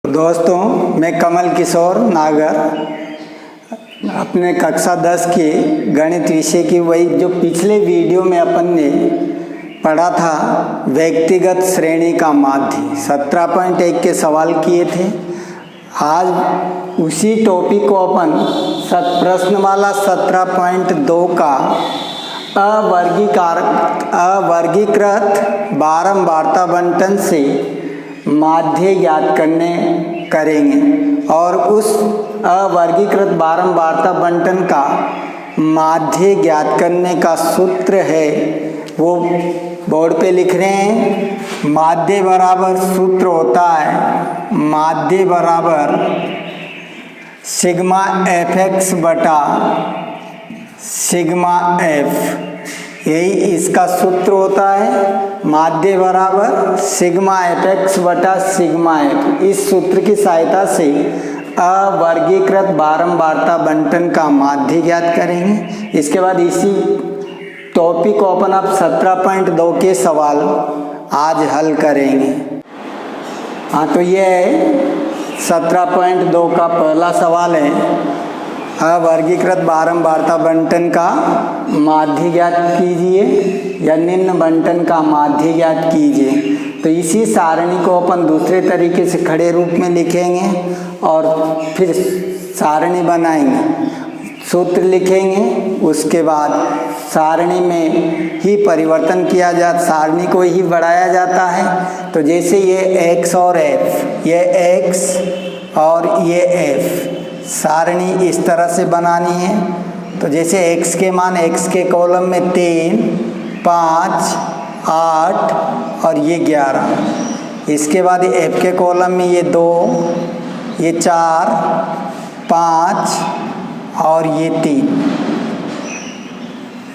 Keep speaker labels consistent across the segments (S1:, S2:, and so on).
S1: दोस्तों, मैं कमल किशोर नागर अपने कक्षा 10 के गणित विषय की वही जो पिछले वीडियो में अपन ने पढ़ा था व्यक्तिगत श्रेणी का माध्य 17.1 के सवाल किए थे। आज उसी टॉपिक को अपन प्रश्नमाला 17.2 का अवर्गीकृत बारंबारता बंटन से माध्य ज्ञात करेंगे और उस अवर्गीकृत बारंबारता बंटन का माध्य ज्ञात करने का सूत्र है वो बोर्ड पे लिख रहे हैं। माध्य बराबर सूत्र होता है माध्य बराबर सिग्मा एफ एक्स बटा सिग्मा एफ, यही इसका सूत्र होता है। माध्य बराबर सिग्मा एफ एक्स बटा सिग्मा एफ। इस सूत्र की सहायता से अवर्गीकृत बारंबारता बंटन का माध्य ज्ञात करेंगे। इसके बाद इसी टॉपिक को अपन अब 17.2 के सवाल आज हल करेंगे। हाँ, तो ये 17.2 का पहला सवाल है अवर्गीकृत बारंबारता बंटन का माध्य ज्ञात कीजिए या निम्न बंटन का माध्य ज्ञात कीजिए। तो इसी सारणी को अपन दूसरे तरीके से खड़े रूप में लिखेंगे और फिर सारणी बनाएंगे, सूत्र लिखेंगे, उसके बाद सारणी में ही परिवर्तन किया जाता, सारणी को ही बढ़ाया जाता है। तो जैसे ये x और f, ये x और ये f, सारणी इस तरह से बनानी है। तो जैसे x के मान x के कॉलम में 3, 5, 8 और ये 11। इसके बाद f के कॉलम में ये 2, ये 4, 5 और ये 3।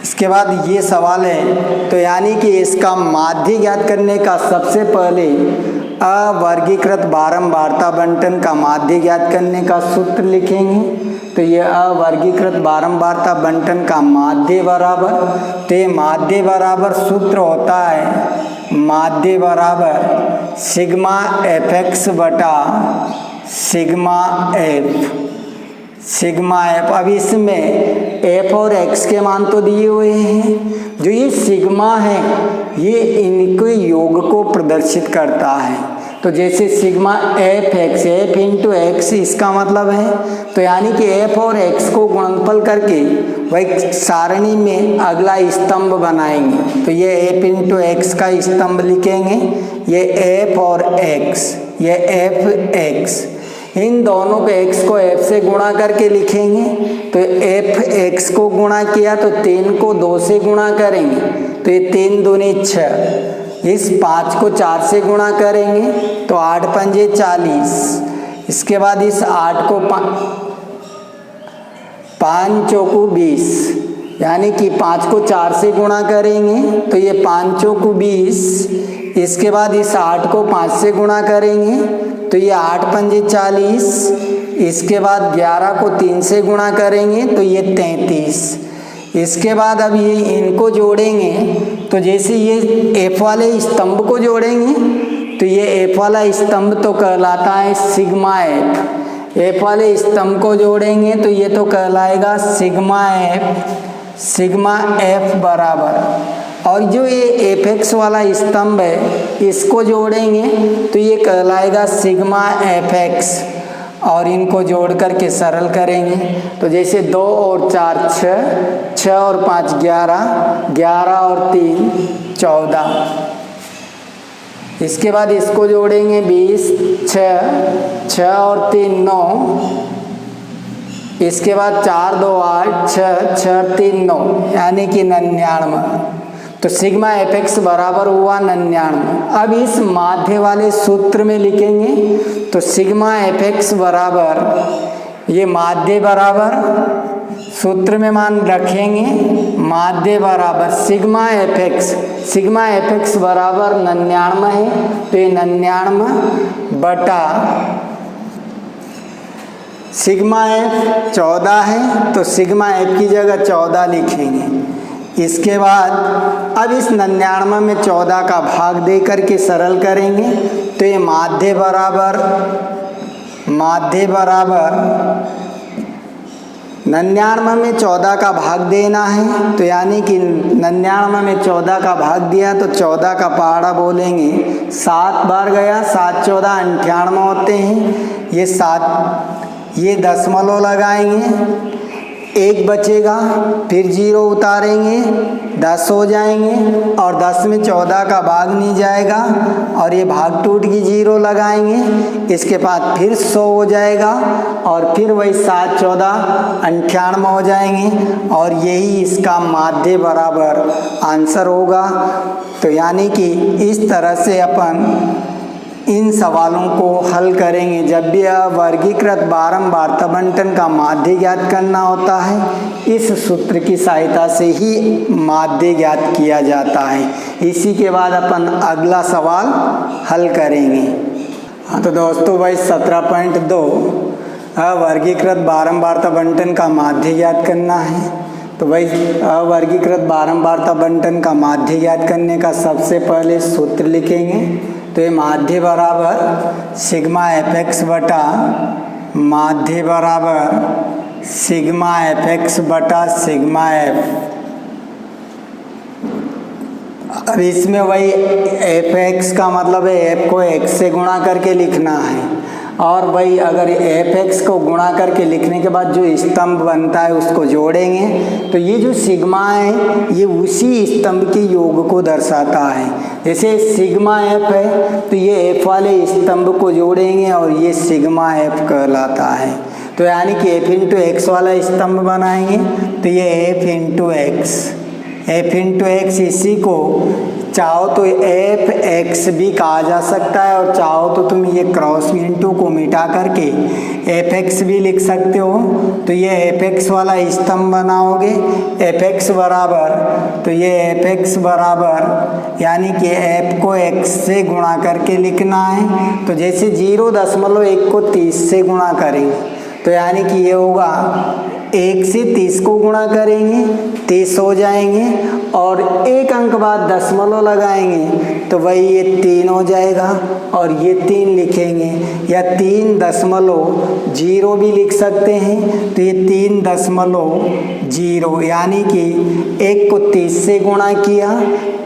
S1: इसके बाद ये सवाल है, तो यानी कि इसका माध्य ज्ञात करने का सबसे पहले अवर्गीकृत बारंबारता बंटन का माध्य ज्ञात करने का सूत्र लिखेंगे। तो ये अवर्गीकृत बारंबारता बंटन का माध्य बराबर, तो ये माध्य बराबर सूत्र होता है माध्य बराबर सिग्मा एफ एक्स बटा सिग्मा एफ, सिग्मा एफ। अब इसमें एफ और एक्स के मान तो दिए हुए हैं, जो ये सिग्मा है ये इनके योग को प्रदर्शित करता है। तो जैसे sigma F x, F into x इसका मतलब है, तो यानी कि एफ और एक्स को गुणनफल करके वही सारणी में अगला स्तंभ बनाएंगे। तो ये एफ इंटू एक्स का स्तंभ लिखेंगे, ये एफ और एक्स, ये एफ एक्स, इन दोनों को x को f से गुणा करके लिखेंगे। तो f x को गुणा किया तो 3 को 2 से गुणा करेंगे, तो ये 3 दूनी 6। इस 5 को 4 से गुणा करेंगे तो 8 पंजे 40। इसके बाद इस 8 को 5 चौकू 20, यानी कि 5 को 4 से गुणा करेंगे तो ये 5 चौकू 20। इसके बाद इस 8 को 5 से गुणा करेंगे तो ये 8 पंजे 40। इसके बाद 11 को 3 से गुणा करेंगे तो ये 33। इसके बाद अब ये इनको जोड़ेंगे, तो जैसे ये एफ वाले स्तंभ को जोड़ेंगे तो ये एफ वाला स्तंभ तो कहलाता है सिग्मा एफ, एफ वाले स्तंभ को जोड़ेंगे तो ये तो कहलाएगा सिग्मा एफ, सिग्मा एफ बराबर, और जो ये एफ एक्स वाला स्तंभ है इसको जोड़ेंगे तो ये कहलाएगा सिग्मा एफ एक्स, और इनको जोड़ करके सरल करेंगे। तो जैसे 2 और 4 6, 6 और 5 11, 11 और 3 14। इसके बाद इसको जोड़ेंगे 20, 6, 6 और 3 9। इसके बाद 4 2 8, 6, 6 3 9, यानी कि 99। तो सिग्मा एफ एक्स बराबर हुआ 99। अब इस माध्य वाले सूत्र में लिखेंगे, तो सिग्मा एफ एक्स बराबर, ये माध्य बराबर सूत्र में मान रखेंगे, माध्य बराबर sigma F x, sigma F x बराबर 99 है, तो ये 99 बटा सिग्मा एफ 14 है, तो सिग्मा एफ की जगह 14 लिखेंगे। इसके बाद अब इस 99 में 14 का भाग दे करके सरल करेंगे, तो ये माध्य बराबर माध्य बराबर 99 में 14 का भाग देना है, तो यानी कि 99 में 14 का भाग दिया तो 14 का पहाड़ा बोलेंगे 7 बार गया, 7 14 98 होते हैं। ये 7 ये दशमलव लगाएंगे, 1 बचेगा, फिर 0 उतारेंगे, 10 हो जाएंगे और 10 में 14 का भाग नहीं जाएगा और ये भाग टूट की 0 लगाएंगे। इसके बाद फिर 100 हो जाएगा और फिर वही 7 14 98 हो जाएंगे और यही इसका माध्य बराबर आंसर होगा। तो यानी कि इस तरह से अपन इन सवालों को हल करेंगे। जब भी वर्गीकृत बारंबार बंटन का माध्य ज्ञात करना होता है, इस सूत्र की सहायता से ही माध्य ज्ञात किया जाता है। इसी के बाद अपन अगला सवाल हल करेंगे। हाँ तो दोस्तों भाई 17.2 अवर्गीकृत बारंबार बंटन का माध्य ज्ञात करना है। तो भाई अवर्गीकृत बारंबार बंटन का माध्य ज्ञात करने का सबसे पहले सूत्र लिखेंगे। तो ये माध्य बराबर सिग्मा एफ एक्स बटा माध्य बराबर सिग्मा एफ एक्स बटा सिग्मा एफ। अब इसमें वही एफ एक्स का मतलब है एफ को एक्स से गुणा करके लिखना है और वही अगर एफ एक्स को गुणा करके लिखने के बाद जो स्तंभ बनता है उसको जोड़ेंगे तो ये जो सिग्मा है ये उसी स्तंभ के योग को दर्शाता है। जैसे सिग्मा एफ है तो ये एफ वाले स्तंभ को जोड़ेंगे और ये सिग्मा एफ कहलाता है। तो यानी कि एफ इंटू एक्स वाला स्तंभ बनाएंगे तो ये एफ इंटू एक्स इसी को चाहो तो एफ एक्स भी कहा जा सकता है और चाहो तो तुम ये क्रॉस इंटू को मिटा करके एफ एक्स भी लिख सकते हो। तो ये एफ एक्स वाला स्तंभ बनाओगे एफ एक्स बराबर, तो ये एफ एक्स बराबर यानी कि एफ को एक्स से गुणा करके लिखना है। तो जैसे 0.1 को 30 से गुणा करेंगे तो यानी कि ये होगा 1 से 30 को गुणा करेंगे 30 हो जाएंगे और एक अंक बाद दशमलव लगाएंगे तो वही ये 3 हो जाएगा और ये 3 लिखेंगे या 3.0 भी लिख सकते हैं। तो ये 3.0 यानी कि 1 को 30 से गुणा किया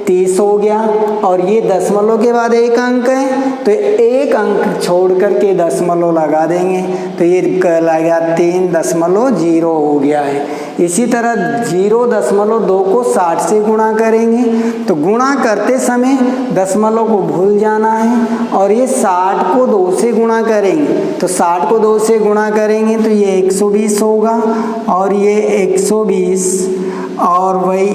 S1: 30 हो गया और ये दशमलव के बाद एक अंक है तो एक अंक छोड़ करके दशमलव लगा देंगे तो ये कहलाएगा 3.0 हो गया है। इसी तरह 0.2 को 60 से गुणा करेंगे तो गुणा करते समय दशमलव को भूल जाना है और ये 60 को 2 से गुणा करेंगे तो 60 को 2 से गुणा करेंगे तो ये 120 होगा और ये 120 और वही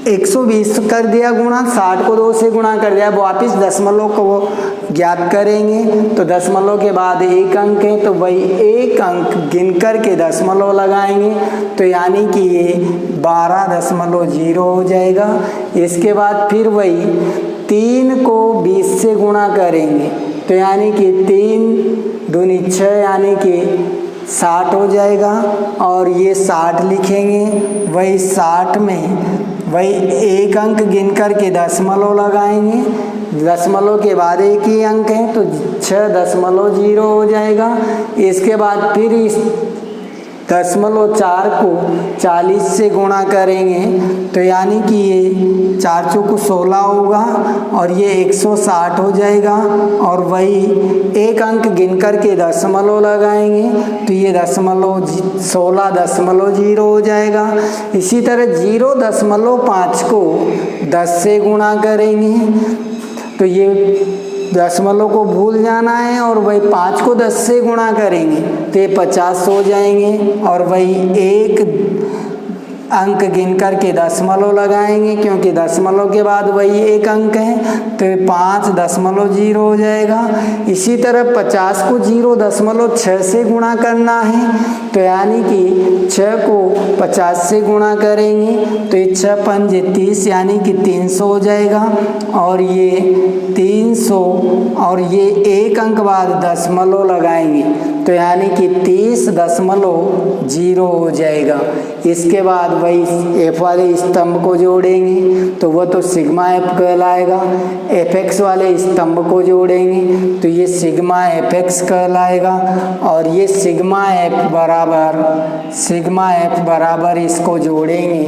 S1: 120 कर दिया गुणा 60 को 2 से गुणा कर दिया। वापिस दशमलव को ज्ञात करेंगे तो दशमलव के बाद एक अंक है तो वही एक अंक गिन करके दशमलव लगाएंगे तो यानी कि ये 12.0 हो जाएगा। इसके बाद फिर वही 3 को 20 से गुणा करेंगे तो यानी कि 3 दूनी 6 यानी कि 60 हो जाएगा और ये 60 लिखेंगे। वही 60 में वही एक अंक गिन करके दशमलव लगाएंगे, दशमलव के बाद एक ही अंक है तो 6.0 हो जाएगा। इसके बाद फिर इस 0.4 को 40 से गुणा करेंगे तो यानी कि ये 4 चौको 16 होगा और ये 160 हो जाएगा और वही एक अंक गिन करके दशमलव लगाएंगे तो ये 16.0 हो जाएगा। इसी तरह 0.5 को 10 से गुणा करेंगे तो ये दशमलव को भूल जाना है और वही 5 को 10 से गुणा करेंगे तो ये 50 हो जाएंगे और वही एक अंक गिन करके दशमलव लगाएंगे क्योंकि दशमलव के बाद वही एक अंक है तो 5.0 हो जाएगा। इसी तरह 50 को 0.6 से गुणा करना है तो यानी कि 6 को 50 से गुणा करेंगे तो ये 6 पंजे 30 यानी कि 300 हो जाएगा और ये 300 और ये एक अंक बाद दशमलव लगाएंगे तो यानी कि 30.0 हो जाएगा। इसके बाद वही एफ वाले स्तंभ को जोड़ेंगे तो वह तो सिग्मा एफ कहलाएगा। एफ एक्स वाले स्तंभ को जोड़ेंगे तो ये सिग्मा एफ एक्स कहलाएगा। और ये सिग्मा एफ बराबर इसको जोड़ेंगे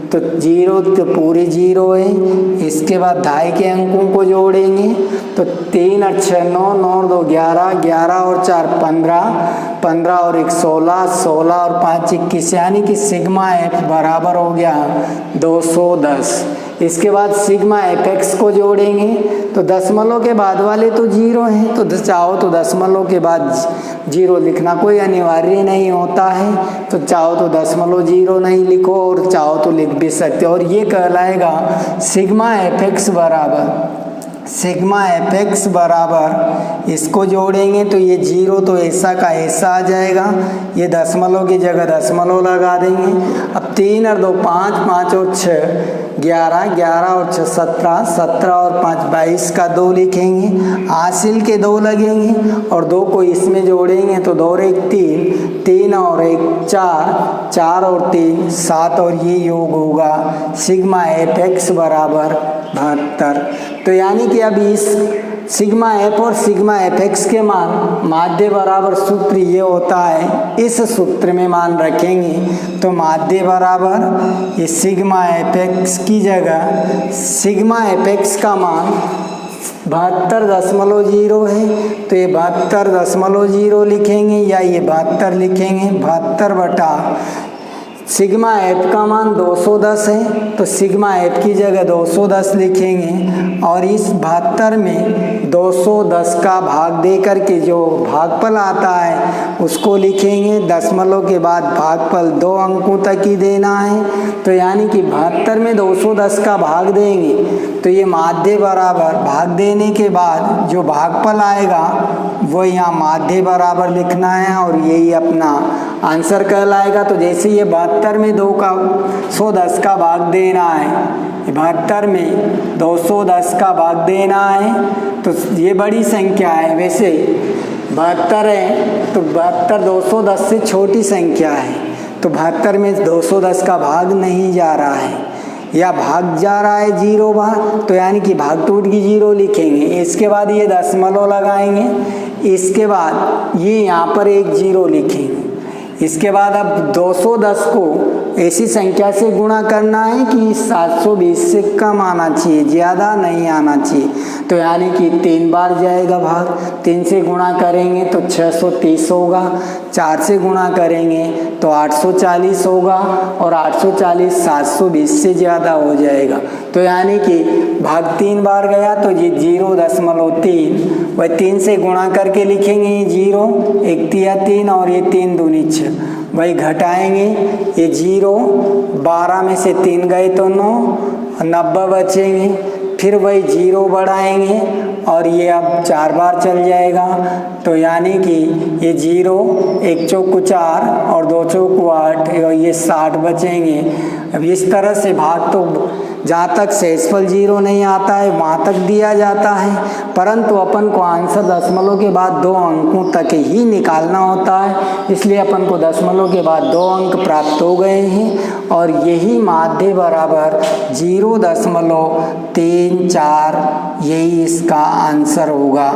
S1: तो 0 तो पूरे 0 है। इसके बाद ढाई के अंकों को जोड़ेंगे तो 3 और 6 9, 9 और 2 11, 11 और 4 15, 15 और 1 16, 16 और 5 21, यानी कि सिग्मा एफ बराबर हो गया 210। इसके बाद सिग्मा एफ एक्स को जोड़ेंगे तो दशमलव के बाद वाले तो 0 हैं, तो चाहो तो दशमलव के बाद 0 लिखना कोई अनिवार्य नहीं होता है, तो चाहो तो दशमलव 0 नहीं लिखो और चाहो तो लिख भी सकते हो। और ये कहलाएगा सिग्मा एफ एक्स बराबर इसको जोड़ेंगे तो ये 0 तो ऐसा का ऐसा आ जाएगा, ये दशमलव की जगह दशमलव लगा देंगे। अब 3 और 2 5, 5 और 6 11, 11 और 6 17, 17 और 5 22 का 2 लिखेंगे, हासिल के 2 लगेंगे और 2 को इसमें जोड़ेंगे तो 2 और 1 3, 3 और 1 4, 4 और 3 7 और ये योग होगा सिग्मा एफ एक्स बराबर 72। तो यानी कि अब इस सिग्मा एफ और सिग्मा एफ एक्स के मान माध्य बराबर सूत्र ये होता है, इस सूत्र में मान रखेंगे तो माध्य बराबर ये सिग्मा एफ एक्स की जगह सिग्मा एफ एक्स का मान 72.0 है तो ये 72.0 लिखेंगे या ये 72 लिखेंगे। 72 बटा सिग्मा एफ का मान 210 है तो सिग्मा एफ की जगह 210 लिखेंगे और इस 72 में 210 का भाग दे करके जो भागफल आता है उसको लिखेंगे। दशमलव के बाद भागफल 2 अंकों तक ही देना है तो यानी कि 72 में 210 का भाग देंगे तो ये माध्य बराबर भाग देने के बाद जो भागफल आएगा वो यहाँ माध्य बराबर लिखना है और यही अपना आंसर कहलाएगा। तो जैसे ये 72 में 210 का भाग देना है, 72 में 210 का भाग देना है तो ये बड़ी संख्या है, वैसे 72 है तो 72 210 से छोटी संख्या है तो 72 में 210 का भाग नहीं जा रहा है या भाग जा रहा है 0 बार तो यानी कि भाग टूट की 0 लिखेंगे। इसके बाद ये दशमलव लगाएंगे, इसके बाद ये यहाँ पर एक 0 लिखेंगे। इसके बाद अब 210 को ऐसी संख्या से गुणा करना है कि 720 से कम आना चाहिए, ज़्यादा नहीं आना चाहिए तो यानी कि 3 बार जाएगा भाग। 3 से गुणा करेंगे तो 630 होगा, 4 से गुणा करेंगे तो 840 होगा और 840 720 से ज़्यादा हो जाएगा तो यानी कि भाग 3 बार गया तो ये 0.3 वह 3 से गुणा करके लिखेंगे ये 0 1 तिया 3 और ये 3 दूनी 6 वही घटाएंगे ये 0 12 में से 3 गए तो 9 90 बचेंगे, फिर वही 0 बढ़ाएंगे और ये अब 4 बार चल जाएगा तो यानी कि ये 0 1 चौक 4 और 2 चौक 8 और ये 60 बचेंगे। अब इस तरह से भाग तो जहाँ तक शेषफल 0 नहीं आता है वहाँ तक दिया जाता है, परंतु अपन को आंसर दशमलव के बाद 2 अंकों तक ही निकालना होता है, इसलिए अपन को दशमलव के बाद 2 अंक प्राप्त हो गए हैं और यही माध्य बराबर 0.34 यही इसका आंसर होगा।